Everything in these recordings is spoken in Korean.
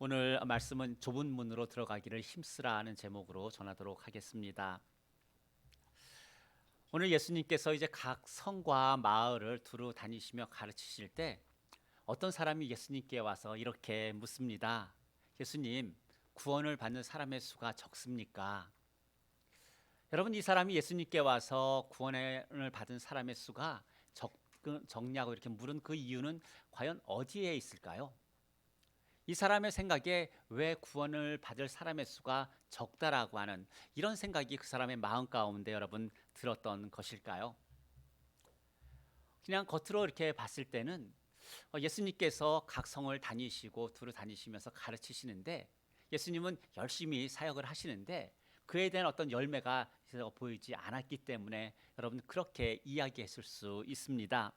오늘 말씀은 좁은 문으로 들어가기를 힘쓰라 하는 제목으로 전하도록 하겠습니다. 오늘 예수님께서 이제 각 성과 마을을 두루 다니시며 가르치실 때 어떤 사람이 예수님께 와서 이렇게 묻습니다. 예수님, 구원을 받는 사람의 수가 적습니까? 여러분, 이 사람이 예수님께 와서 구원을 받은 사람의 수가 적냐고 이렇게 물은 그 이유는 과연 어디에 있을까요? 이 사람의 생각에 왜 구원을 받을 사람의 수가 적다라고 하는 이런 생각이 그 사람의 마음 가운데 여러분 들었던 것일까요? 그냥 겉으로 이렇게 봤을 때는 예수님께서 각 성을 다니시고 두루 다니시면서 가르치시는데 예수님은 열심히 사역을 하시는데 그에 대한 어떤 열매가 보이지 않았기 때문에 여러분 그렇게 이야기했을 수 있습니다.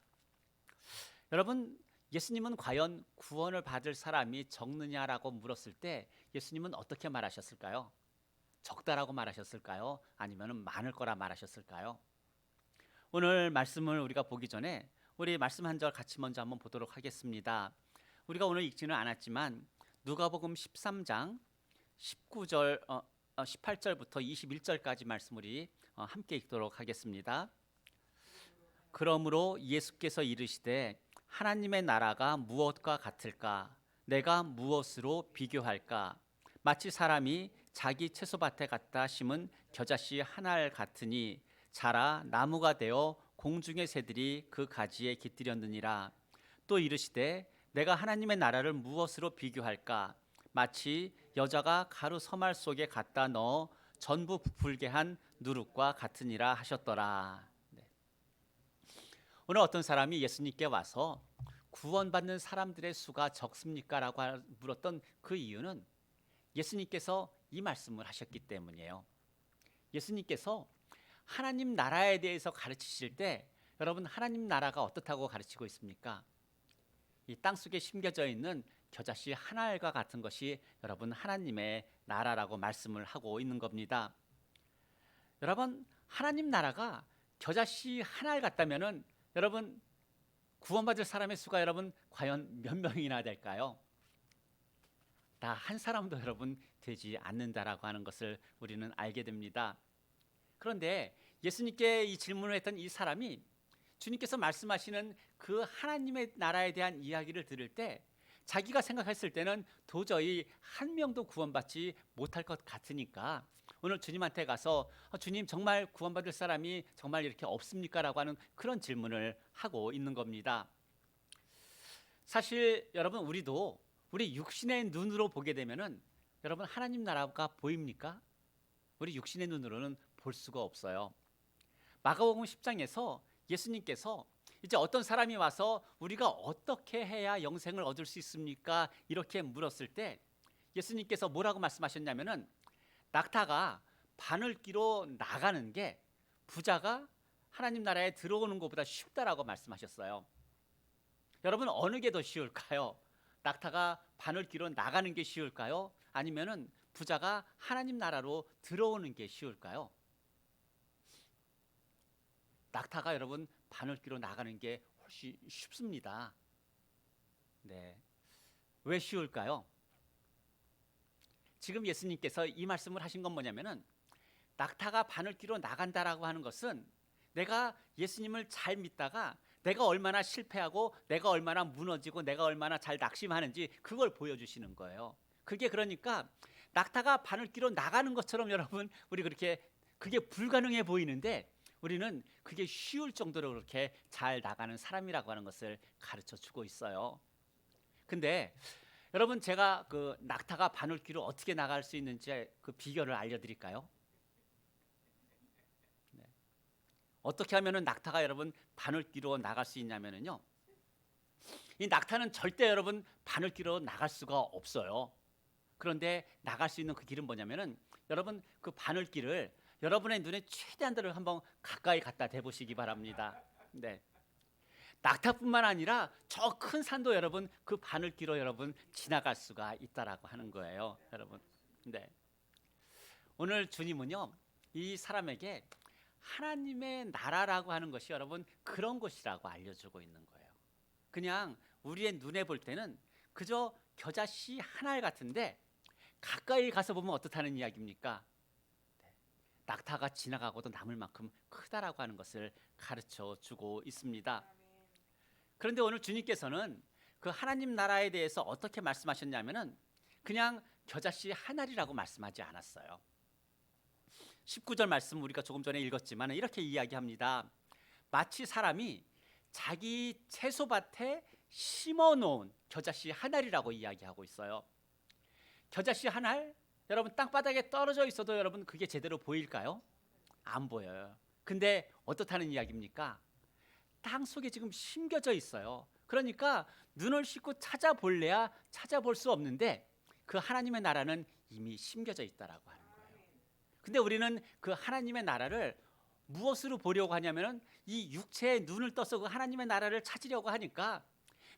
여러분, 예수님은 과연 구원을 받을 사람이 적느냐라고 물었을 때 예수님은 어떻게 말하셨을까요? 적다라고 말하셨을까요? 아니면 많을 거라 말하셨을까요? 오늘 말씀을 우리가 보기 전에 우리 말씀 한 절 같이 먼저 한번 보도록 하겠습니다. 우리가 오늘 읽지는 않았지만 누가복음 13장 19절 18절부터 21절까지 말씀 우리 함께 읽도록 하겠습니다. 그러므로 예수께서 이르시되 하나님의 나라가 무엇과 같을까? 내가 무엇으로 비교할까? 마치 사람이 자기 채소밭에 갖다 심은 겨자씨 한 알 같으니 자라 나무가 되어 공중의 새들이 그 가지에 깃들였느니라. 또 이르시되 내가 하나님의 나라를 무엇으로 비교할까? 마치 여자가 가루 서말 속에 갖다 넣어 전부 부풀게 한 누룩과 같으니라 하셨더라. 오늘 어떤 사람이 예수님께 와서 구원받는 사람들의 수가 적습니까? 라고 물었던 그 이유는 예수님께서 이 말씀을 하셨기 때문이에요. 예수님께서 하나님 나라에 대해서 가르치실 때 여러분 하나님 나라가 어떻다고 가르치고 있습니까? 이 땅속에 심겨져 있는 겨자씨 한 알과 같은 것이 여러분 하나님의 나라라고 말씀을 하고 있는 겁니다. 여러분 하나님 나라가 겨자씨 한 알 같다면은 여러분 구원받을 사람의 수가 여러분 과연 몇 명이나 될까요? 다 한 사람도 여러분 되지 않는다라고 하는 것을 우리는 알게 됩니다. 그런데 예수님께 이 질문을 했던 이 사람이 주님께서 말씀하시는 그 하나님의 나라에 대한 이야기를 들을 때 자기가 생각했을 때는 도저히 한 명도 구원받지 못할 것 같으니까 오늘 주님한테 가서 주님 정말 구원받을 사람이 정말 이렇게 없습니까? 라고 하는 그런 질문을 하고 있는 겁니다. 사실 여러분 우리도 우리 육신의 눈으로 보게 되면은 여러분 하나님 나라가 보입니까? 우리 육신의 눈으로는 볼 수가 없어요. 마가복음 10장에서 예수님께서 이제 어떤 사람이 와서 우리가 어떻게 해야 영생을 얻을 수 있습니까? 이렇게 물었을 때 예수님께서 뭐라고 말씀하셨냐면은 낙타가 바늘기로 나가는 게 부자가 하나님 나라에 들어오는 것보다 쉽다라고 말씀하셨어요. 여러분 어느 게 더 쉬울까요? 낙타가 바늘기로 나가는 게 쉬울까요? 아니면은 부자가 하나님 나라로 들어오는 게 쉬울까요? 낙타가 여러분 바늘기로 나가는 게 훨씬 쉽습니다. 네. 왜 쉬울까요? 지금 예수님께서 이 말씀을 하신 건 뭐냐면은 낙타가 바늘기로 나간다라고 하는 것은 내가 예수님을 잘 믿다가 내가 얼마나 실패하고 내가 얼마나 무너지고 내가 얼마나 잘 낙심하는지 그걸 보여주시는 거예요. 그게 그러니까 낙타가 바늘기로 나가는 것처럼 여러분 우리 그렇게 그게 불가능해 보이는데 우리는 그게 쉬울 정도로 그렇게 잘 나가는 사람이라고 하는 것을 가르쳐 주고 있어요. 근데 여러분 제가 그 낙타가 바늘기로 어떻게 나갈 수 있는지 그 비결을 알려드릴까요? 네. 어떻게 하면은 낙타가 여러분 바늘기로 나갈 수 있냐면은요. 이 낙타는 절대 여러분 바늘기로 나갈 수가 없어요. 그런데 나갈 수 있는 그 길은 뭐냐면은 여러분 그 바늘길을 여러분의 눈에 최대한대로 한번 가까이 갖다 대보시기 바랍니다. 네. 낙타뿐만 아니라 저 큰 산도 여러분 그 바늘길로 여러분 지나갈 수가 있다라고 하는 거예요, 여러분. 네. 오늘 주님은요 이 사람에게 하나님의 나라라고 하는 것이 여러분 그런 것이라고 알려주고 있는 거예요. 그냥 우리의 눈에 볼 때는 그저 겨자씨 한 알 같은데 가까이 가서 보면 어떻다는 이야기입니까? 낙타가 지나가고도 남을 만큼 크다라고 하는 것을 가르쳐 주고 있습니다. 그런데 오늘 주님께서는 그 하나님 나라에 대해서 어떻게 말씀하셨냐면은 그냥 겨자씨 한 알이라고 말씀하지 않았어요. 19절 말씀 우리가 조금 전에 읽었지만 이렇게 이야기합니다. 마치 사람이 자기 채소밭에 심어놓은 겨자씨 한 알이라고 이야기하고 있어요. 겨자씨 한 알, 여러분 땅바닥에 떨어져 있어도 여러분 그게 제대로 보일까요? 안 보여요. 근데 어떻다는 이야기입니까? 땅 속에 지금 심겨져 있어요. 그러니까 눈을 씻고 찾아볼래야 찾아볼 수 없는데 그 하나님의 나라는 이미 심겨져 있다라고 하는 거예요. 근데 우리는 그 하나님의 나라를 무엇으로 보려고 하냐면은 이 육체의 눈을 떠서 그 하나님의 나라를 찾으려고 하니까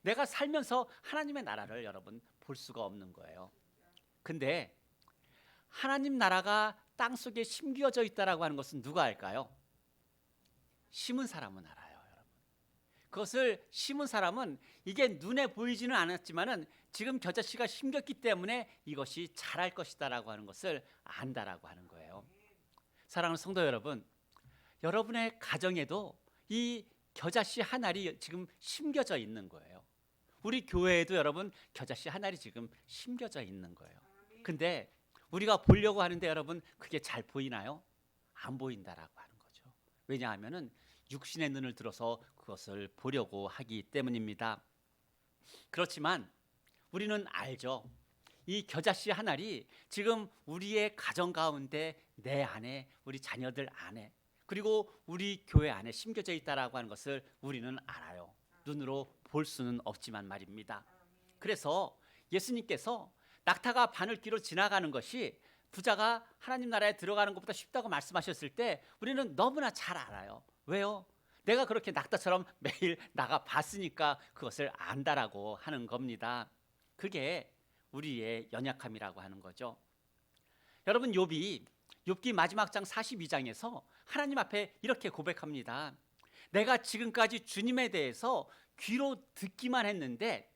내가 살면서 하나님의 나라를 여러분 볼 수가 없는 거예요. 근데 하나님 나라가 땅 속에 심겨져 있다라고 하는 것은 누가 알까요? 심은 사람은 알아요, 여러분. 그것을 심은 사람은 이게 눈에 보이지는 않았지만은 지금 겨자씨가 심겼기 때문에 이것이 자랄 것이다라고 하는 것을 안다라고 하는 거예요. 사랑하는 성도 여러분, 여러분의 가정에도 이 겨자씨 한 알이 지금 심겨져 있는 거예요. 우리 교회에도 여러분 겨자씨 한 알이 지금 심겨져 있는 거예요. 근데 우리가 보려고 하는데 여러분 그게 잘 보이나요? 안 보인다라고 하는 거죠. 왜냐하면은 육신의 눈을 들어서 그것을 보려고 하기 때문입니다. 그렇지만 우리는 알죠. 이 겨자씨 한 알이 지금 우리의 가정 가운데 내 안에 우리 자녀들 안에 그리고 우리 교회 안에 심겨져 있다라고 하는 것을 우리는 알아요. 눈으로 볼 수는 없지만 말입니다. 그래서 예수님께서 낙타가 바늘길로 지나가는 것이 부자가 하나님 나라에 들어가는 것보다 쉽다고 말씀하셨을 때 우리는 너무나 잘 알아요. 왜요? 내가 그렇게 낙타처럼 매일 나가 봤으니까 그것을 안다라고 하는 겁니다. 그게 우리의 연약함이라고 하는 거죠. 여러분 욥기 마지막 장 42장에서 하나님 앞에 이렇게 고백합니다. 내가 지금까지 주님에 대해서 귀로 듣기만 했는데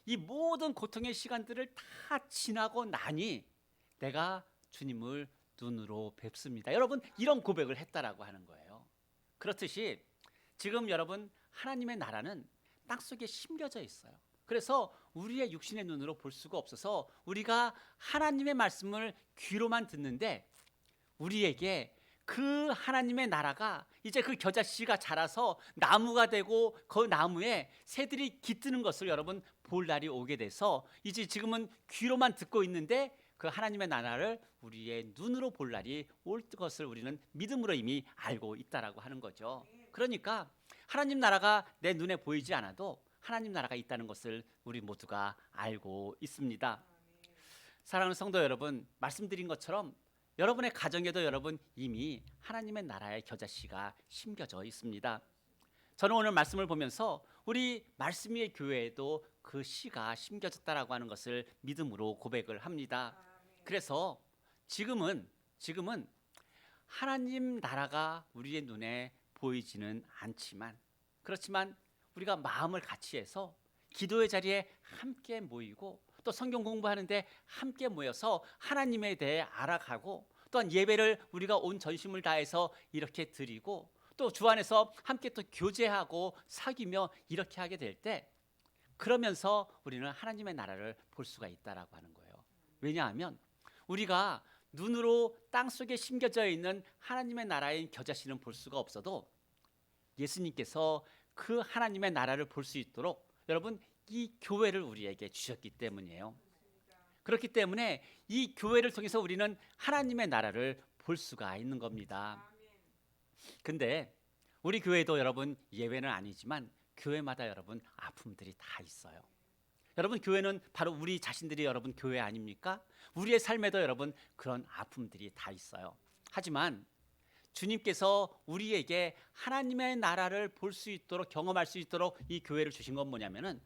이 모든 고통의 시간들을 다 지나고 나니 내가 주님을 눈으로 뵙습니다. 여러분 이런 고백을 했다라고 하는 거예요. 그렇듯이 지금 여러분 하나님의 나라는 땅속에 심겨져 있어요. 그래서 우리의 육신의 눈으로 볼 수가 없어서 우리가 하나님의 말씀을 귀로만 듣는데 우리에게 그 하나님의 나라가 이제 그 겨자씨가 자라서 나무가 되고 그 나무에 새들이 깃드는 것을 여러분 볼 날이 오게 돼서 이제 지금은 귀로만 듣고 있는데 그 하나님의 나라를 우리의 눈으로 볼 날이 올 것을 우리는 믿음으로 이미 알고 있다라고 하는 거죠. 그러니까 하나님 나라가 내 눈에 보이지 않아도 하나님 나라가 있다는 것을 우리 모두가 알고 있습니다. 사랑하는 성도 여러분, 말씀드린 것처럼 여러분의 가정에도 여러분 이미 하나님의 나라의 겨자씨가 심겨져 있습니다. 저는 오늘 말씀을 보면서 우리 말씀의 교회에도 그 씨가 심겨졌다라고 하는 것을 믿음으로 고백을 합니다. 그래서 지금은 하나님 나라가 우리의 눈에 보이지는 않지만 그렇지만 우리가 마음을 같이 해서 기도의 자리에 함께 모이고 또 성경 공부하는데 함께 모여서 하나님에 대해 알아가고 또한 예배를 우리가 온 전심을 다해서 이렇게 드리고 또 주 안에서 함께 또 교제하고 사귀며 이렇게 하게 될 때 그러면서 우리는 하나님의 나라를 볼 수가 있다라고 하는 거예요. 왜냐하면 우리가 눈으로 땅속에 심겨져 있는 하나님의 나라인 겨자씨는 볼 수가 없어도 예수님께서 그 하나님의 나라를 볼 수 있도록 여러분 이 교회를 우리에게 주셨기 때문이에요. 그렇기 때문에 이 교회를 통해서 우리는 하나님의 나라를 볼 수가 있는 겁니다. 근데 우리 교회도 여러분 예외는 아니지만 교회마다 여러분 아픔들이 다 있어요. 여러분 교회는 바로 우리 자신들이 여러분 교회 아닙니까? 우리의 삶에도 여러분 그런 아픔들이 다 있어요. 하지만 주님께서 우리에게 하나님의 나라를 볼 수 있도록 경험할 수 있도록 이 교회를 주신 건 뭐냐면은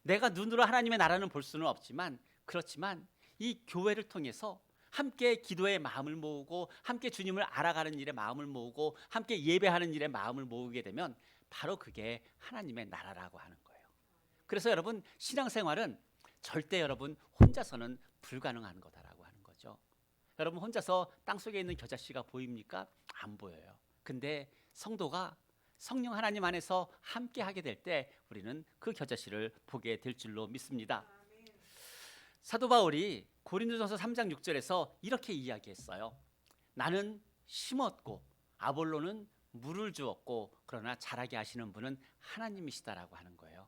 내가 눈으로 하나님의 나라는 볼 수는 없지만 그렇지만 이 교회를 통해서 함께 기도의 마음을 모으고 함께 주님을 알아가는 일에 마음을 모으고 함께 예배하는 일에 마음을 모으게 되면 바로 그게 하나님의 나라라고 하는 거예요. 그래서 여러분 신앙생활은 절대 여러분 혼자서는 불가능한 거다라고 하는 거죠. 여러분 혼자서 땅속에 있는 겨자씨가 보입니까? 안 보여요. 근데 성도가 성령 하나님 안에서 함께 하게 될 때 우리는 그 겨자씨를 보게 될 줄로 믿습니다. 사도 바울이 고린도전서 3장 6절에서 이렇게 이야기했어요. 나는 심었고 아볼로는 물을 주었고 그러나 자라게 하시는 분은 하나님이시다라고 하는 거예요.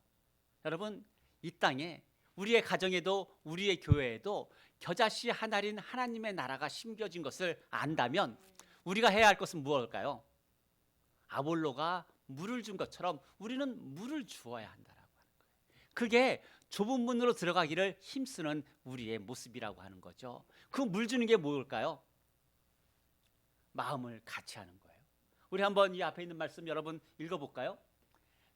여러분 이 땅에 우리의 가정에도 우리의 교회에도 겨자씨 하나인 하나님의 나라가 심겨진 것을 안다면 우리가 해야 할 것은 무엇일까요? 아볼로가 물을 준 것처럼 우리는 물을 주어야 한다라고 하는 거예요. 그게 좁은 문으로 들어가기를 힘쓰는 우리의 모습이라고 하는 거죠. 그 물 주는 게 뭘까요? 마음을 같이 하는 거예요. 우리 한번 이 앞에 있는 말씀 여러분 읽어볼까요?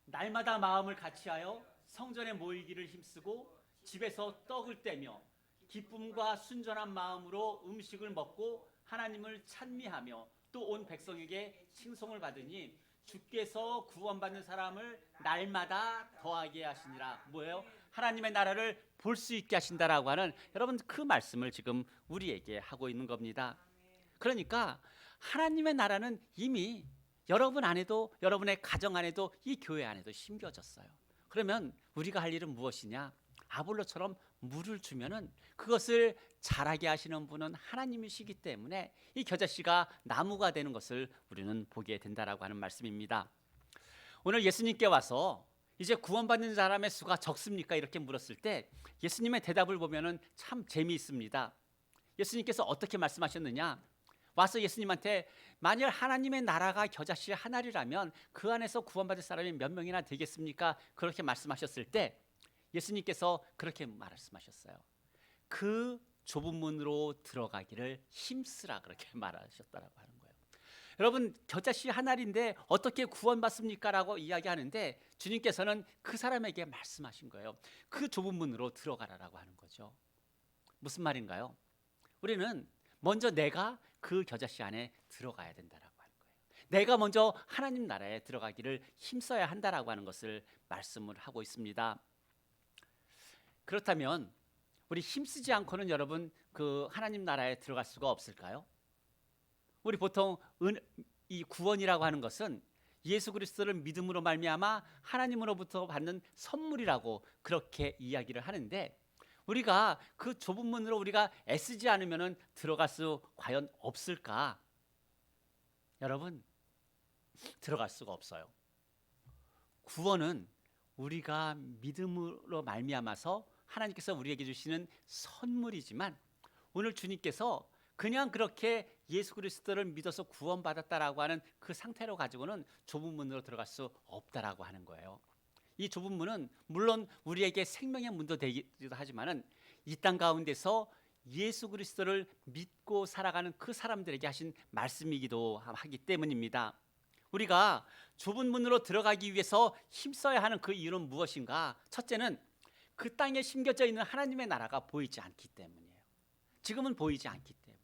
날마다 마음을 같이하여 성전에 모이기를 힘쓰고 집에서 떡을 떼며 기쁨과 순전한 마음으로 음식을 먹고 하나님을 찬미하며 또 온 백성에게 칭송을 받으니 주께서 구원받는 사람을 날마다 더하게 하시니라. 뭐예요? 하나님의 나라를 볼 수 있게 하신다라고 하는 여러분 그 말씀을 지금 우리에게 하고 있는 겁니다. 그러니까 하나님의 나라는 이미 여러분 안에도 여러분의 가정 안에도 이 교회 안에도 심겨졌어요. 그러면 우리가 할 일은 무엇이냐? 아볼로처럼 물을 주면은 그것을 자라게 하시는 분은 하나님이시기 때문에 이 겨자씨가 나무가 되는 것을 우리는 보게 된다라고 하는 말씀입니다. 오늘 예수님께 와서 이제 구원받는 사람의 수가 적습니까? 이렇게 물었을 때 예수님의 대답을 보면은 참 재미있습니다. 예수님께서 어떻게 말씀하셨느냐? 와서 예수님한테 만일 하나님의 나라가 겨자씨 하나리라면 그 안에서 구원받을 사람이 몇 명이나 되겠습니까? 그렇게 말씀하셨을 때 예수님께서 그렇게 말씀하셨어요. 그 좁은 문으로 들어가기를 힘쓰라 그렇게 말하셨다라고 하는 거예요. 여러분 겨자씨 하나인데 어떻게 구원받습니까? 라고 이야기하는데 주님께서는 그 사람에게 말씀하신 거예요. 그 좁은 문으로 들어가라라고 하는 거죠. 무슨 말인가요? 우리는 먼저 내가 그 겨자씨 안에 들어가야 된다라고 하는 거예요. 내가 먼저 하나님 나라에 들어가기를 힘써야 한다라고 하는 것을 말씀을 하고 있습니다. 그렇다면 우리 힘쓰지 않고는 여러분 그 하나님 나라에 들어갈 수가 없을까요? 우리 보통 이 구원이라고 하는 것은 예수 그리스도를 믿음으로 말미암아 하나님으로부터 받는 선물이라고 그렇게 이야기를 하는데 우리가 그 좁은 문으로 우리가 애쓰지 않으면 들어갈 수 과연 없을까? 여러분 들어갈 수가 없어요. 구원은 우리가 믿음으로 말미암아서 하나님께서 우리에게 주시는 선물이지만 오늘 주님께서 그냥 그렇게 예수 그리스도를 믿어서 구원받았다라고 하는 그 상태로 가지고는 좁은 문으로 들어갈 수 없다라고 하는 거예요. 이 좁은 문은 물론 우리에게 생명의 문도 되기도 하지만은 이 땅 가운데서 예수 그리스도를 믿고 살아가는 그 사람들에게 하신 말씀이기도 하기 때문입니다. 우리가 좁은 문으로 들어가기 위해서 힘써야 하는 그 이유는 무엇인가? 첫째는 그 땅에 심겨져 있는 하나님의 나라가 보이지 않기 때문이에요. 지금은 보이지 않기 때문에.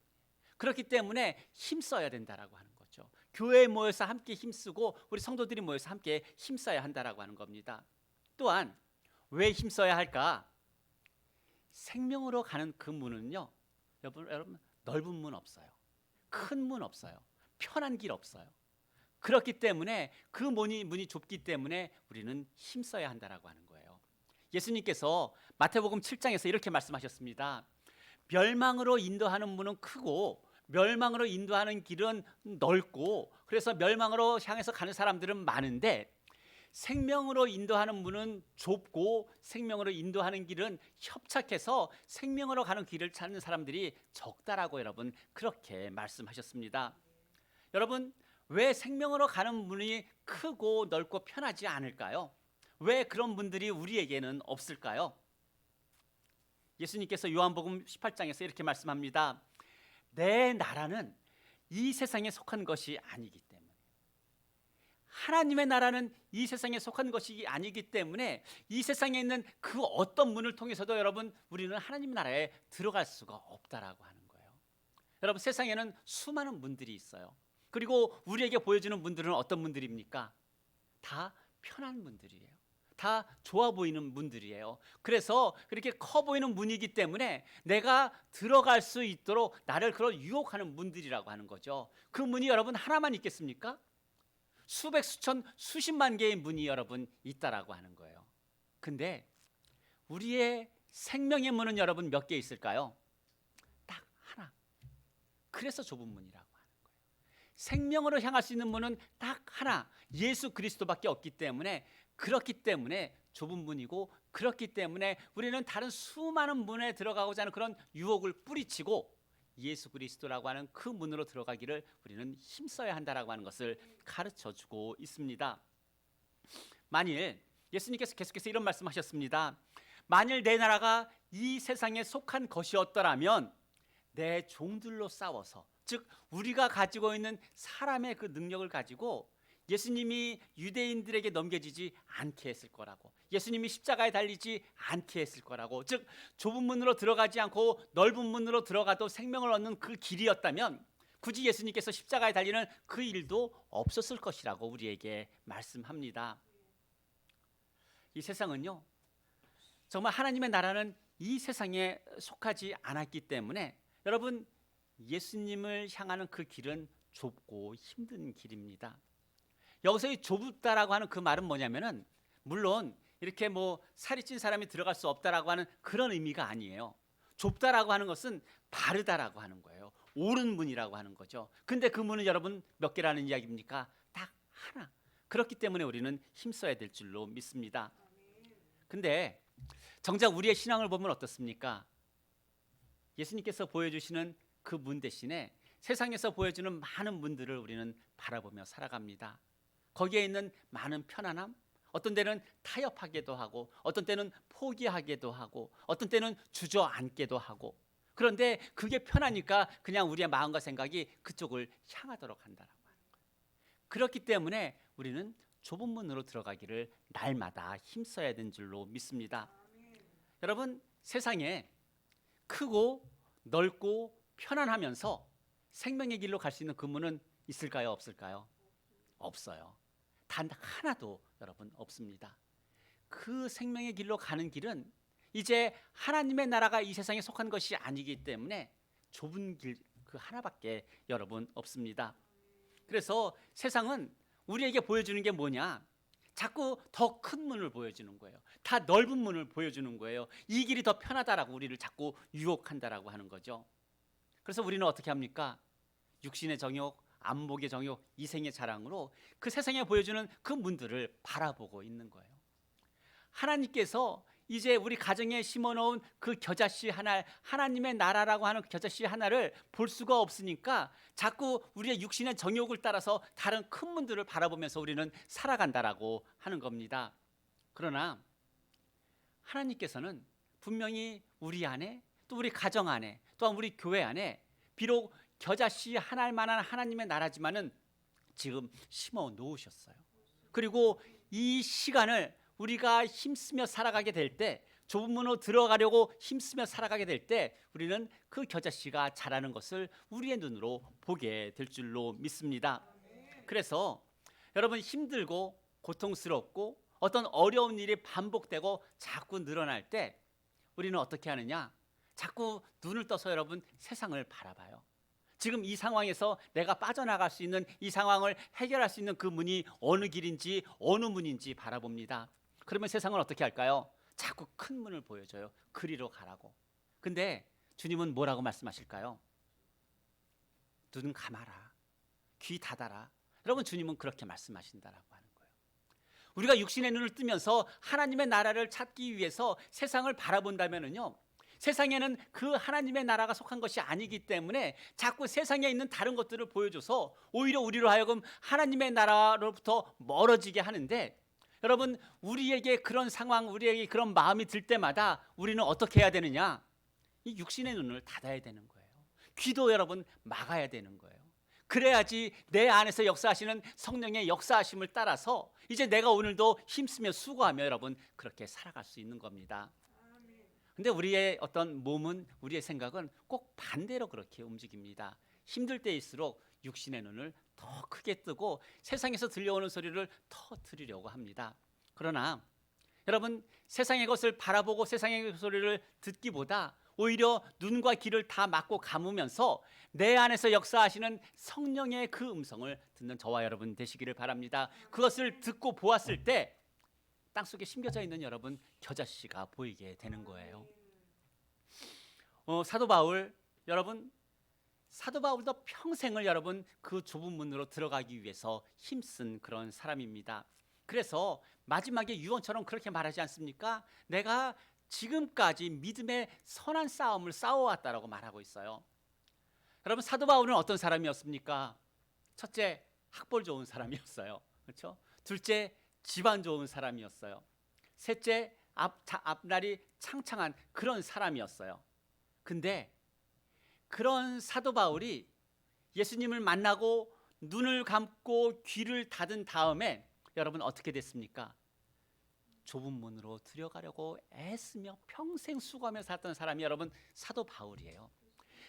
그렇기 때문에 힘써야 된다라고 하는 거죠. 교회에 모여서 함께 힘쓰고 우리 성도들이 모여서 함께 힘써야 한다라고 하는 겁니다. 또한 왜 힘써야 할까? 생명으로 가는 그 문은요. 여러분 넓은 문 없어요. 큰 문 없어요. 편한 길 없어요. 그렇기 때문에 그 문이 좁기 때문에 우리는 힘써야 한다라고 하는 거예요. 예수님께서 마태복음 7장에서 이렇게 말씀하셨습니다. 멸망으로 인도하는 문은 크고 멸망으로 인도하는 길은 넓고 그래서 멸망으로 향해서 가는 사람들은 많은데 생명으로 인도하는 문은 좁고 생명으로 인도하는 길은 협착해서 생명으로 가는 길을 찾는 사람들이 적다라고 여러분 그렇게 말씀하셨습니다. 여러분 왜 생명으로 가는 문이 크고 넓고 편하지 않을까요? 왜 그런 분들이 우리에게는 없을까요? 예수님께서 요한복음 18장에서 이렇게 말씀합니다. 내 나라는 이 세상에 속한 것이 아니기 때문에 하나님의 나라는 이 세상에 속한 것이 아니기 때문에 이 세상에 있는 그 어떤 문을 통해서도 여러분 우리는 하나님 나라에 들어갈 수가 없다라고 하는 거예요. 여러분 세상에는 수많은 문들이 있어요. 그리고 우리에게 보여주는 문들은 어떤 문들입니까? 다 편한 문들이에요. 다 좋아 보이는 문들이에요. 그래서 그렇게 커 보이는 문이기 때문에 내가 들어갈 수 있도록 나를 그런 유혹하는 문들이라고 하는 거죠. 그 문이 여러분 하나만 있겠습니까? 수백, 수천, 수십만 개의 문이 여러분 있다라고 하는 거예요. 근데 우리의 생명의 문은 여러분 몇 개 있을까요? 딱 하나. 그래서 좁은 문이라고 하는 거예요. 생명으로 향할 수 있는 문은 딱 하나, 예수 그리스도밖에 없기 때문에, 그렇기 때문에 좁은 문이고, 그렇기 때문에 우리는 다른 수많은 문에 들어가고자 하는 그런 유혹을 뿌리치고 예수 그리스도라고 하는 그 문으로 들어가기를 우리는 힘써야 한다라고 하는 것을 가르쳐주고 있습니다. 만일 예수님께서 계속해서 이런 말씀하셨습니다. 만일 내 나라가 이 세상에 속한 것이었더라면 내 종들로 싸워서, 즉 우리가 가지고 있는 사람의 그 능력을 가지고 예수님이 유대인들에게 넘겨지지 않게 했을 거라고, 예수님이 십자가에 달리지 않게 했을 거라고, 즉 좁은 문으로 들어가지 않고 넓은 문으로 들어가도 생명을 얻는 그 길이었다면 굳이 예수님께서 십자가에 달리는 그 일도 없었을 것이라고 우리에게 말씀합니다. 이 세상은요, 정말 하나님의 나라는 이 세상에 속하지 않았기 때문에 여러분, 예수님을 향하는 그 길은 좁고 힘든 길입니다. 여기서 이 좁다라고 하는 그 말은 뭐냐면은, 물론 이렇게 뭐 살이 찐 사람이 들어갈 수 없다라고 하는 그런 의미가 아니에요. 좁다라고 하는 것은 바르다라고 하는 거예요. 옳은 문이라고 하는 거죠. 근데 그 문은 여러분 몇 개라는 이야기입니까? 딱 하나. 그렇기 때문에 우리는 힘써야 될 줄로 믿습니다. 근데 정작 우리의 신앙을 보면 어떻습니까? 예수님께서 보여주시는 그 문 대신에 세상에서 보여주는 많은 문들을 우리는 바라보며 살아갑니다. 거기에 있는 많은 편안함, 어떤 때는 타협하기도 하고, 어떤 때는 포기하기도 하고, 어떤 때는 주저앉기도 하고, 그런데 그게 편하니까 그냥 우리의 마음과 생각이 그쪽을 향하도록 한다라고 하는 거예요. 그렇기 때문에 우리는 좁은 문으로 들어가기를 날마다 힘써야 되는 줄로 믿습니다. 여러분, 세상에 크고 넓고 편안하면서 생명의 길로 갈 수 있는 그 문은 있을까요? 없을까요? 없어요. 단 하나도 여러분 없습니다. 그 생명의 길로 가는 길은 이제 하나님의 나라가 이 세상에 속한 것이 아니기 때문에 좁은 길 그 하나밖에 여러분 없습니다. 그래서 세상은 우리에게 보여주는 게 뭐냐? 자꾸 더 큰 문을 보여주는 거예요. 다 넓은 문을 보여주는 거예요. 이 길이 더 편하다라고 우리를 자꾸 유혹한다라고 하는 거죠. 그래서 우리는 어떻게 합니까? 육신의 정욕, 안목의 정욕, 이생의 자랑으로 그 세상에 보여주는 그 문들을 바라보고 있는 거예요. 하나님께서 이제 우리 가정에 심어놓은 그 겨자씨 하나, 하나님의 나라라고 하는 겨자씨 하나를 볼 수가 없으니까 자꾸 우리의 육신의 정욕을 따라서 다른 큰 문들을 바라보면서 우리는 살아간다라고 하는 겁니다. 그러나 하나님께서는 분명히 우리 안에, 또 우리 가정 안에, 또한 우리 교회 안에 비록 겨자씨 하나만한 하나님의 나라지만은 지금 심어 놓으셨어요. 그리고 이 시간을 우리가 힘쓰며 살아가게 될 때, 좁은 문으로 들어가려고 힘쓰며 살아가게 될 때 우리는 그 겨자씨가 자라는 것을 우리의 눈으로 보게 될 줄로 믿습니다. 그래서 여러분, 힘들고 고통스럽고 어떤 어려운 일이 반복되고 자꾸 늘어날 때 우리는 어떻게 하느냐? 자꾸 눈을 떠서 여러분 세상을 바라봐요. 지금 이 상황에서 내가 빠져나갈 수 있는, 이 상황을 해결할 수 있는 그 문이 어느 길인지 어느 문인지 바라봅니다. 그러면 세상은 어떻게 할까요? 자꾸 큰 문을 보여줘요. 그리로 가라고. 근데 주님은 뭐라고 말씀하실까요? 눈 감아라, 귀 닫아라. 여러분, 주님은 그렇게 말씀하신다라고 하는 거예요. 우리가 육신의 눈을 뜨면서 하나님의 나라를 찾기 위해서 세상을 바라본다면은요, 세상에는 그 하나님의 나라가 속한 것이 아니기 때문에 자꾸 세상에 있는 다른 것들을 보여줘서 오히려 우리로 하여금 하나님의 나라로부터 멀어지게 하는데, 여러분, 우리에게 그런 상황, 우리에게 그런 마음이 들 때마다 우리는 어떻게 해야 되느냐? 이 육신의 눈을 닫아야 되는 거예요. 귀도 여러분 막아야 되는 거예요. 그래야지 내 안에서 역사하시는 성령의 역사하심을 따라서 이제 내가 오늘도 힘쓰며 수고하며 여러분 그렇게 살아갈 수 있는 겁니다. 근데 우리의 어떤 몸은, 우리의 생각은 꼭 반대로 그렇게 움직입니다. 힘들 때일수록 육신의 눈을 더 크게 뜨고 세상에서 들려오는 소리를 더 들으려고 합니다. 그러나 여러분, 세상의 것을 바라보고 세상의 소리를 듣기보다 오히려 눈과 귀를 다 막고 감으면서 내 안에서 역사하시는 성령의 그 음성을 듣는 저와 여러분 되시기를 바랍니다. 그것을 듣고 보았을 때 땅속에 심겨져 있는 여러분 겨자씨가 보이게 되는 거예요. 사도 바울, 여러분, 사도 바울도 평생을 여러분 그 좁은 문으로 들어가기 위해서 힘쓴 그런 사람입니다. 그래서 마지막에 유언처럼 그렇게 말하지 않습니까? 내가 지금까지 믿음의 선한 싸움을 싸워왔다라고 말하고 있어요. 여러분, 사도 바울은 어떤 사람이었습니까? 첫째, 학벌 좋은 사람이었어요. 그렇죠? 둘째, 집안 좋은 사람이었어요. 셋째, 앞날이 창창한 그런 사람이었어요. 근데 그런 사도 바울이 예수님을 만나고 눈을 감고 귀를 닫은 다음에 여러분 어떻게 됐습니까? 좁은 문으로 들어가려고 애쓰며 평생 수고하며 살았던 사람이 여러분 사도 바울이에요.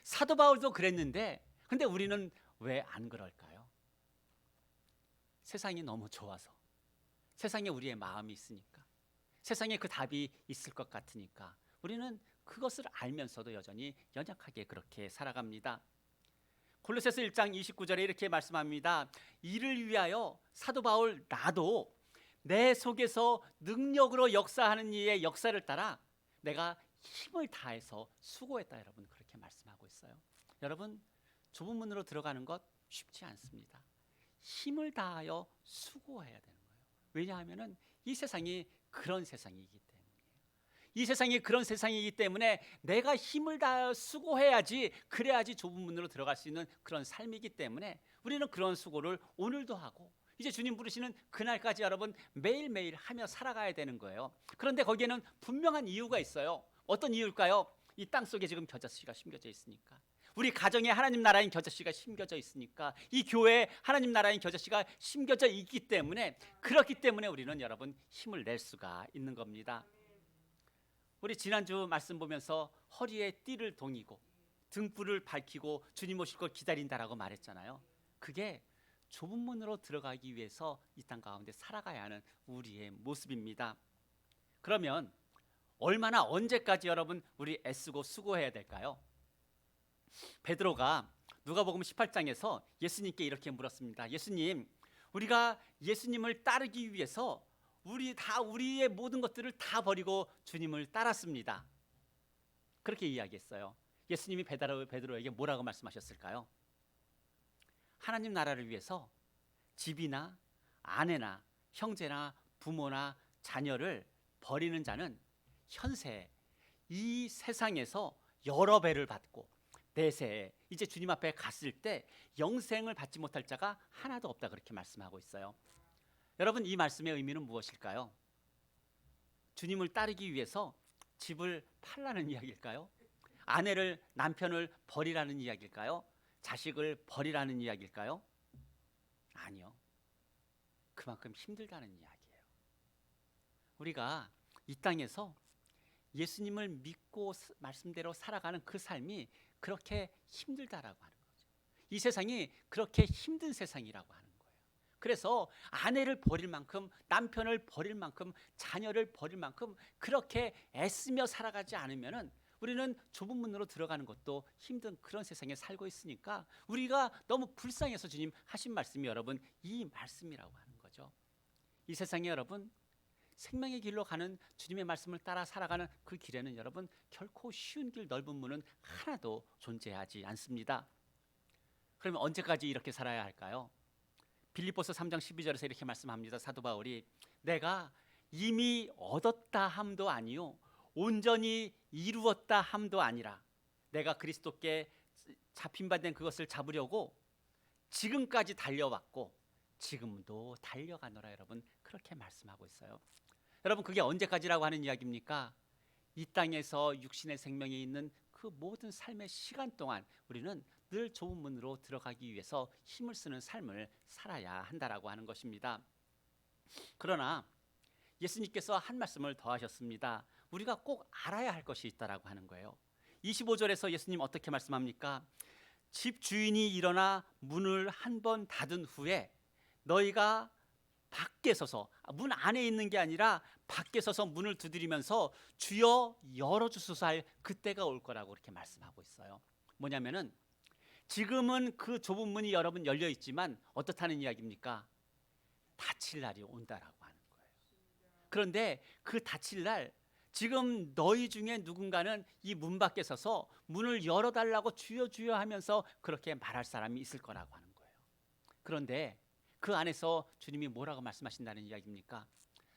사도 바울도 그랬는데 근데 우리는 왜 안 그럴까요? 세상이 너무 좋아서, 세상에 우리의 마음이 있으니까, 세상에 그 답이 있을 것 같으니까 우리는 그것을 알면서도 여전히 연약하게 그렇게 살아갑니다. 골로새서 1장 29절에 이렇게 말씀합니다. 이를 위하여 사도 바울 나도 내 속에서 능력으로 역사하는 이의 역사를 따라 내가 힘을 다해서 수고했다. 여러분 그렇게 말씀하고 있어요. 여러분, 좁은 문으로 들어가는 것 쉽지 않습니다. 힘을 다하여 수고해야 되는 거예요. 왜냐하면 이 세상이 그런 세상이기 때문이에요. 이 세상이 그런 세상이기 때문에 내가 힘을 다하여 수고해야지, 그래야지 좁은 문으로 들어갈 수 있는 그런 삶이기 때문에 우리는 그런 수고를 오늘도 하고 이제 주님 부르시는 그날까지 여러분 매일매일 하며 살아가야 되는 거예요. 그런데 거기에는 분명한 이유가 있어요. 어떤 이유일까요? 이 땅속에 지금 겨자씨가 심겨져 있으니까, 우리 가정에 하나님 나라인 겨자씨가 심겨져 있으니까, 이 교회에 하나님 나라인 겨자씨가 심겨져 있기 때문에, 그렇기 때문에 우리는 여러분 힘을 낼 수가 있는 겁니다. 우리 지난주 말씀 보면서 허리에 띠를 동이고 등불을 밝히고 주님 오실 걸 기다린다라고 말했잖아요. 그게 좁은 문으로 들어가기 위해서 이 땅 가운데 살아가야 하는 우리의 모습입니다. 그러면 얼마나 언제까지 여러분 우리 애쓰고 수고해야 될까요? 베드로가 누가복음 18장에서 예수님께 이렇게 물었습니다. 예수님, 우리가 예수님을 따르기 위해서 우리의 모든 것들을 다 버리고 주님을 따랐습니다. 그렇게 이야기했어요. 예수님이 베드로에게 뭐라고 말씀하셨을까요? 하나님 나라를 위해서 집이나 아내나 형제나 부모나 자녀를 버리는 자는 현세 이 세상에서 여러 배를 받고 내세에 이제 주님 앞에 갔을 때 영생을 받지 못할 자가 하나도 없다, 그렇게 말씀하고 있어요. 여러분, 이 말씀의 의미는 무엇일까요? 주님을 따르기 위해서 집을 팔라는 이야기일까요? 아내를, 남편을 버리라는 이야기일까요? 자식을 버리라는 이야기일까요? 아니요. 그만큼 힘들다는 이야기예요. 우리가 이 땅에서 예수님을 믿고 말씀대로 살아가는 그 삶이 그렇게 힘들다라고 하는 거죠. 이 세상이 그렇게 힘든 세상이라고 하는 거예요. 그래서 아내를 버릴 만큼, 남편을 버릴 만큼, 자녀를 버릴 만큼 그렇게 애쓰며 살아가지 않으면은 우리는 좁은 문으로 들어가는 것도 힘든 그런 세상에 살고 있으니까 우리가 너무 불쌍해서 주님 하신 말씀이 여러분 이 말씀이라고 하는 거죠. 이 세상에 여러분 생명의 길로 가는 주님의 말씀을 따라 살아가는 그 길에는 여러분 결코 쉬운 길, 넓은 문은 하나도 존재하지 않습니다. 그러면 언제까지 이렇게 살아야 할까요? 빌립보서 3장 12절에서 이렇게 말씀합니다. 사도 바울이 내가 이미 얻었다 함도 아니요 온전히 이루었다 함도 아니라 내가 그리스도께 잡힌 바 된 그것을 잡으려고 지금까지 달려왔고 지금도 달려가노라. 여러분 그렇게 말씀하고 있어요. 여러분 그게 언제까지라고 하는 이야기입니까? 이 땅에서 육신의 생명이 있는 그 모든 삶의 시간 동안 우리는 늘 좁은 문으로 들어가기 위해서 힘을 쓰는 삶을 살아야 한다라고 하는 것입니다. 그러나 예수님께서 한 말씀을 더 하셨습니다. 우리가 꼭 알아야 할 것이 있다라고 하는 거예요. 25절에서 예수님 어떻게 말씀합니까? 집 주인이 일어나 문을 한 번 닫은 후에 너희가 밖에 서서, 문 안에 있는 게 아니라 밖에 서서 문을 두드리면서 주여 열어주소서 할 그때가 올 거라고 그렇게 말씀하고 있어요. 뭐냐면은 지금은 그 좁은 문이 여러분 열려 있지만 어떻다는 이야기입니까? 닫힐 날이 온다라고 하는 거예요. 그런데 그 닫힐 날, 지금 너희 중에 누군가는 이 문 밖에 서서 문을 열어달라고 주여 주여 하면서 그렇게 말할 사람이 있을 거라고 하는 거예요. 그런데 그 안에서 주님이 뭐라고 말씀하신다는 이야기입니까?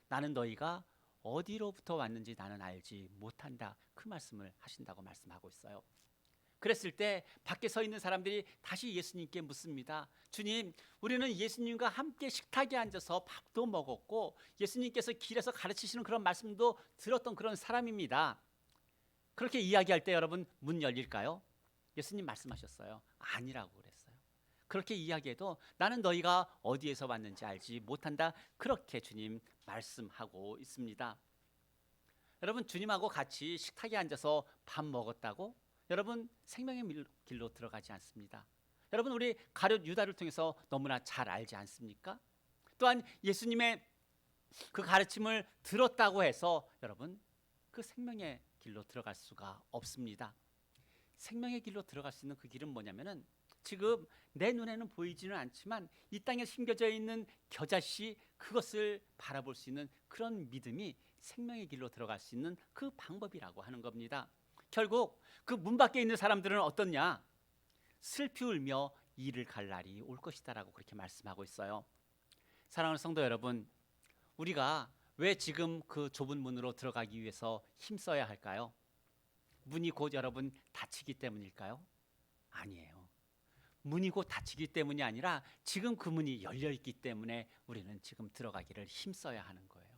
나는 너희가 어디로부터 왔는지 나는 알지 못한다, 그 말씀을 하신다고 말씀하고 있어요. 그랬을 때 밖에 서 있는 사람들이 다시 예수님께 묻습니다. 주님, 우리는 예수님과 함께 식탁에 앉아서 밥도 먹었고 예수님께서 길에서 가르치시는 그런 말씀도 들었던 그런 사람입니다. 그렇게 이야기할 때 여러분 문 열릴까요? 예수님 말씀하셨어요. 아니라고 그랬어요. 그렇게 이야기해도 나는 너희가 어디에서 왔는지 알지 못한다, 그렇게 주님 말씀하고 있습니다. 여러분, 주님하고 같이 식탁에 앉아서 밥 먹었다고 여러분 생명의 길로 들어가지 않습니다. 여러분, 우리 가룟 유다를 통해서 너무나 잘 알지 않습니까? 또한 예수님의 그 가르침을 들었다고 해서 여러분 그 생명의 길로 들어갈 수가 없습니다. 생명의 길로 들어갈 수 있는 그 길은 뭐냐면은 지금 내 눈에는 보이지는 않지만 이 땅에 심겨져 있는 겨자씨, 그것을 바라볼 수 있는 그런 믿음이 생명의 길로 들어갈 수 있는 그 방법이라고 하는 겁니다. 결국 그 문 밖에 있는 사람들은 어떻냐? 슬피 울며 이를 갈 날이 올 것이다라고 그렇게 말씀하고 있어요. 사랑하는 성도 여러분, 우리가 왜 지금 그 좁은 문으로 들어가기 위해서 힘써야 할까요? 문이 곧 여러분 닫히기 때문일까요? 아니에요. 문이 곧 닫히기 때문이 아니라 지금 그 문이 열려 있기 때문에 우리는 지금 들어가기를 힘써야 하는 거예요.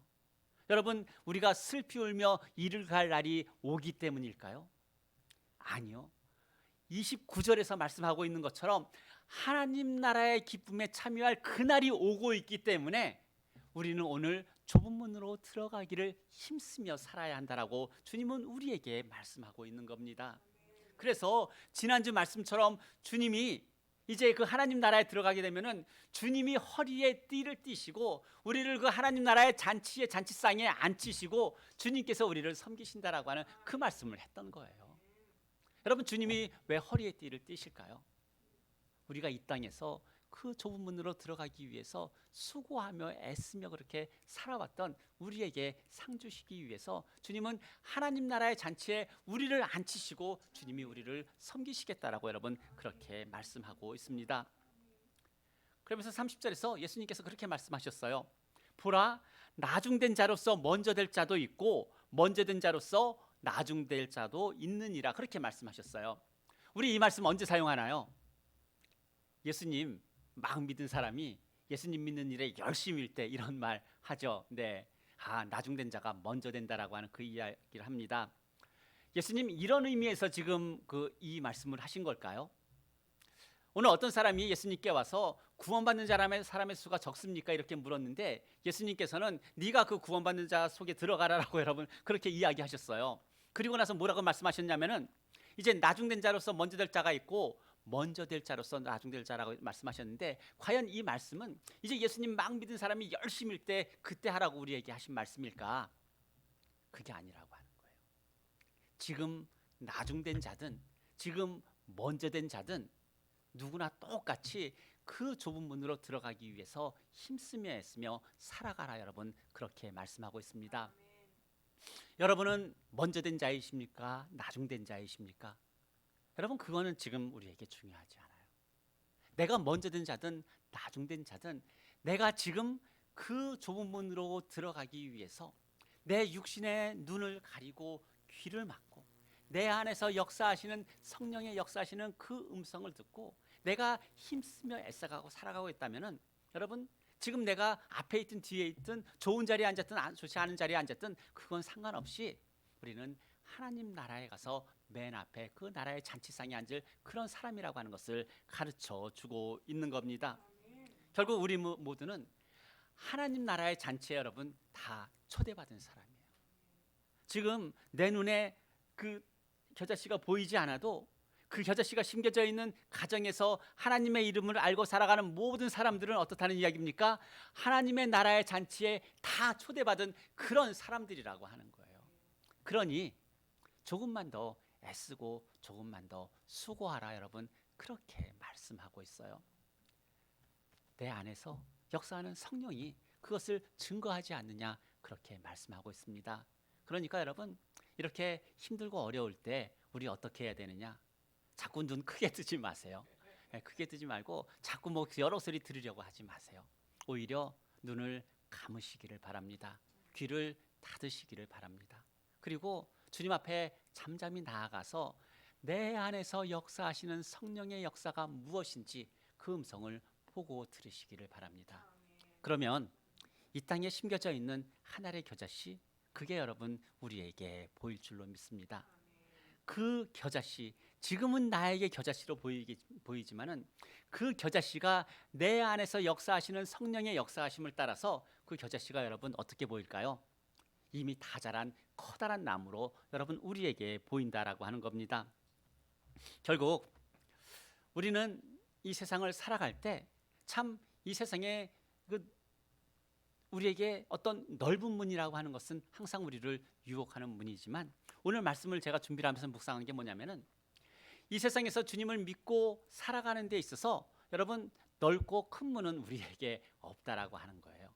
여러분, 우리가 슬피 울며 이를 갈 날이 오기 때문일까요? 아니요. 29절에서 말씀하고 있는 것처럼 하나님 나라의 기쁨에 참여할 그날이 오고 있기 때문에 우리는 오늘 좁은 문으로 들어가기를 힘쓰며 살아야 한다라고 주님은 우리에게 말씀하고 있는 겁니다. 그래서 지난주 말씀처럼 주님이 이제 그 하나님 나라에 들어가게 되면은 주님이 허리에 띠를 띠시고 우리를 그 하나님 나라의 잔치의 잔치상에 앉히시고 주님께서 우리를 섬기신다라고 하는 그 말씀을 했던 거예요. 여러분, 주님이 왜 허리에 띠를 띠실까요? 우리가 이 땅에서 그 좁은 문으로 들어가기 위해서 수고하며 애쓰며 그렇게 살아왔던 우리에게 상 주시기 위해서 주님은 하나님 나라의 잔치에 우리를 앉히시고 주님이 우리를 섬기시겠다라고 여러분 그렇게 말씀하고 있습니다. 그러면서 30절에서 예수님께서 그렇게 말씀하셨어요. 보라, 나중된 자로서 먼저 될 자도 있고 먼저 된 자로서 나중될 자도 있느니라, 그렇게 말씀하셨어요. 우리 이 말씀 언제 사용하나요? 예수님 막 믿은 사람이 예수님 믿는 일에 열심일 때 이런 말 하죠. 네, 나중된 자가 먼저 된다라고 하는 그 이야기를 합니다. 예수님 이런 의미에서 지금 이 말씀을 하신 걸까요? 오늘 어떤 사람이 예수님께 와서 구원받는 사람의 수가 적습니까? 이렇게 물었는데 예수님께서는 네가 그 구원받는 자 속에 들어가라라고 여러분 그렇게 이야기하셨어요. 그리고 나서 뭐라고 말씀하셨냐면은 이제 나중된 자로서 먼저 될 자가 있고 먼저 될 자로서 나중될 자라고 말씀하셨는데, 과연 이 말씀은 이제 예수님 막 믿은 사람이 열심일 때 그때 하라고 우리에게 하신 말씀일까? 그게 아니라고 하는 거예요. 지금 나중된 자든 지금 먼저 된 자든 누구나 똑같이 그 좁은 문으로 들어가기 위해서 힘쓰며 애쓰며 살아가라, 여러분 그렇게 말씀하고 있습니다. 여러분은 먼저 된 자이십니까? 나중된 자이십니까? 여러분, 그거는 지금 우리에게 중요하지 않아요. 내가 먼저 된 자든 나중된 자든 내가 지금 그 좁은 문으로 들어가기 위해서 내 육신의 눈을 가리고 귀를 막고 내 안에서 역사하시는 성령의 역사하시는 그 음성을 듣고 내가 힘쓰며 애써가고 살아가고 있다면은 여러분, 지금 내가 앞에 있든 뒤에 있든 좋은 자리에 앉았든 좋지 않은 자리에 앉았든 그건 상관없이 우리는 하나님 나라에 가서 맨 앞에 그 나라의 잔치상에 앉을 그런 사람이라고 하는 것을 가르쳐 주고 있는 겁니다. 결국 우리 모두는 하나님 나라의 잔치에 여러분 다 초대받은 사람이에요. 지금 내 눈에 그 겨자씨가 보이지 않아도 그 겨자씨가 심겨져 있는 가정에서 하나님의 이름을 알고 살아가는 모든 사람들은 어떻다는 이야기입니까? 하나님의 나라의 잔치에 다 초대받은 그런 사람들이라고 하는 거예요. 그러니 조금만 더 애쓰고 조금만 더 수고하라, 여러분, 그렇게 말씀하고 있어요. 내 안에서 역사하는 성령이 그것을 증거하지 않느냐, 그렇게 말씀하고 있습니다. 그러니까 여러분, 이렇게 힘들고 어려울 때 우리 어떻게 해야 되느냐? 자꾸 눈 크게 뜨지 마세요. 크게 뜨지 말고 자꾸 뭐 여러 소리 들으려고 하지 마세요. 오히려 눈을 감으시기를 바랍니다. 귀를 닫으시기를 바랍니다. 그리고 주님 앞에 잠잠히 나아가서 내 안에서 역사하시는 성령의 역사가 무엇인지 그 음성을 보고 들으시기를 바랍니다. 그러면 이 땅에 심겨져 있는 한 알의 겨자씨, 그게 여러분 우리에게 보일 줄로 믿습니다. 그 겨자씨, 지금은 나에게 겨자씨로 보이지만은 그 겨자씨가 내 안에서 역사하시는 성령의 역사하심을 따라서 그 겨자씨가 여러분 어떻게 보일까요? 이미 다 자란 커다란 나무로 여러분 우리에게 보인다라고 하는 겁니다. 결국 우리는 이 세상을 살아갈 때 참 이 세상에 우리에게 어떤 넓은 문이라고 하는 것은 항상 우리를 유혹하는 문이지만, 오늘 말씀을 제가 준비를 하면서 묵상한 게 뭐냐면은 이 세상에서 주님을 믿고 살아가는 데 있어서 여러분 넓고 큰 문은 우리에게 없다라고 하는 거예요.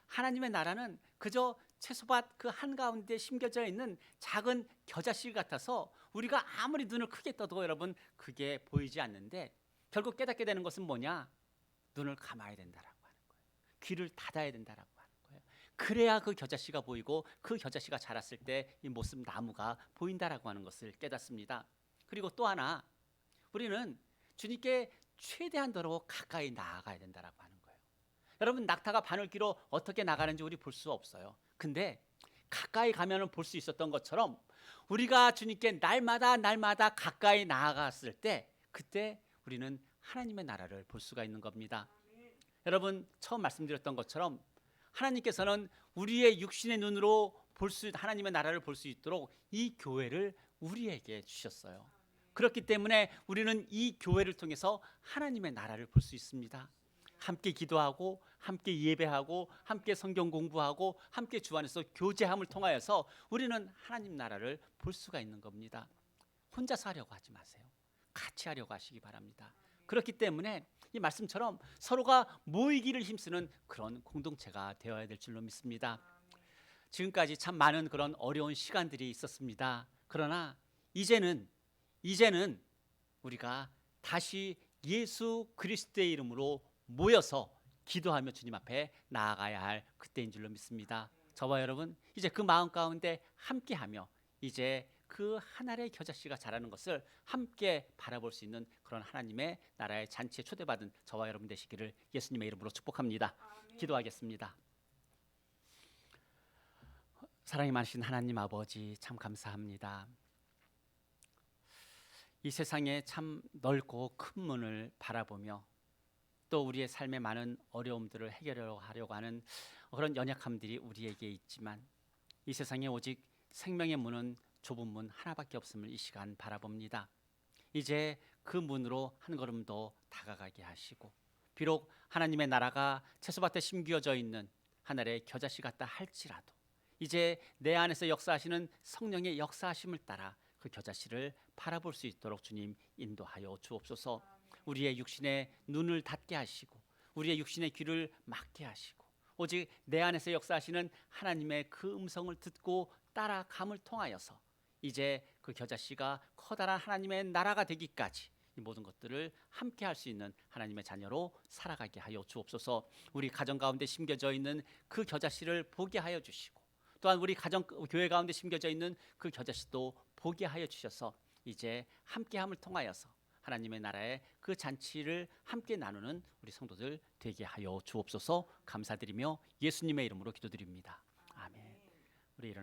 하나님의 나라는 그저 채소밭 그 한가운데 심겨져 있는 작은 겨자씨 같아서 우리가 아무리 눈을 크게 떠도 여러분 그게 보이지 않는데, 결국 깨닫게 되는 것은 뭐냐? 눈을 감아야 된다라고 하는 거예요. 귀를 닫아야 된다라고 하는 거예요. 그래야 그 겨자씨가 보이고 그 겨자씨가 자랐을 때 이 모습 나무가 보인다라고 하는 것을 깨닫습니다. 그리고 또 하나, 우리는 주님께 최대한도로 가까이 나아가야 된다라고 하는 거예요. 여러분, 낙타가 바늘기로 어떻게 나가는지 우리 볼 수 없어요. 근데 가까이 가면은 볼 수 있었던 것처럼 우리가 주님께 날마다 가까이 나아갔을 때, 그때 우리는 하나님의 나라를 볼 수가 있는 겁니다. 여러분, 처음 말씀드렸던 것처럼 하나님께서는 우리의 육신의 눈으로 하나님의 나라를 볼 수 있도록 이 교회를 우리에게 주셨어요. 그렇기 때문에 우리는 이 교회를 통해서 하나님의 나라를 볼 수 있습니다. 함께 기도하고 함께 예배하고 함께 성경 공부하고 함께 주 안에서 교제함을 통하여서 우리는 하나님 나라를 볼 수가 있는 겁니다. 혼자서 하려고 하지 마세요. 같이 하려고 하시기 바랍니다. 그렇기 때문에 이 말씀처럼 서로가 모이기를 힘쓰는 그런 공동체가 되어야 될 줄로 믿습니다. 지금까지 참 많은 그런 어려운 시간들이 있었습니다. 그러나 이제는 우리가 다시 예수 그리스도의 이름으로 모여서 기도하며 주님 앞에 나아가야 할 그때인 줄로 믿습니다. 저와 여러분, 이제 그 마음 가운데 함께하며 이제 그 한 알의 겨자씨가 자라는 것을 함께 바라볼 수 있는 그런 하나님의 나라의 잔치에 초대받은 저와 여러분 되시기를 예수님의 이름으로 축복합니다. 기도하겠습니다. 사랑이 많으신 하나님 아버지, 참 감사합니다. 이 세상에 참 넓고 큰 문을 바라보며 또 우리의 삶의 많은 어려움들을 해결하려고 하는 그런 연약함들이 우리에게 있지만, 이 세상에 오직 생명의 문은 좁은 문 하나밖에 없음을 이 시간 바라봅니다. 이제 그 문으로 한 걸음 더 다가가게 하시고, 비록 하나님의 나라가 채소밭에 심겨져 있는 하늘의 겨자씨 같다 할지라도 이제 내 안에서 역사하시는 성령의 역사하심을 따라 그 겨자씨를 바라볼 수 있도록 주님 인도하여 주옵소서. 우리의 육신의 눈을 닫게 하시고 우리의 육신의 귀를 막게 하시고 오직 내 안에서 역사하시는 하나님의 그 음성을 듣고 따라감을 통하여서 이제 그 겨자씨가 커다란 하나님의 나라가 되기까지 이 모든 것들을 함께 할 수 있는 하나님의 자녀로 살아가게 하여 주옵소서. 우리 가정 가운데 심겨져 있는 그 겨자씨를 보게 하여 주시고, 또한 우리 교회 가운데 심겨져 있는 그 겨자씨도 보게 하여 주셔서 이제 함께함을 통하여서 하나님의 나라의 그 잔치를 함께 나누는 우리 성도들 되게 하여 주옵소서. 감사드리며 예수님의 이름으로 기도드립니다. 아멘. 우리 일어나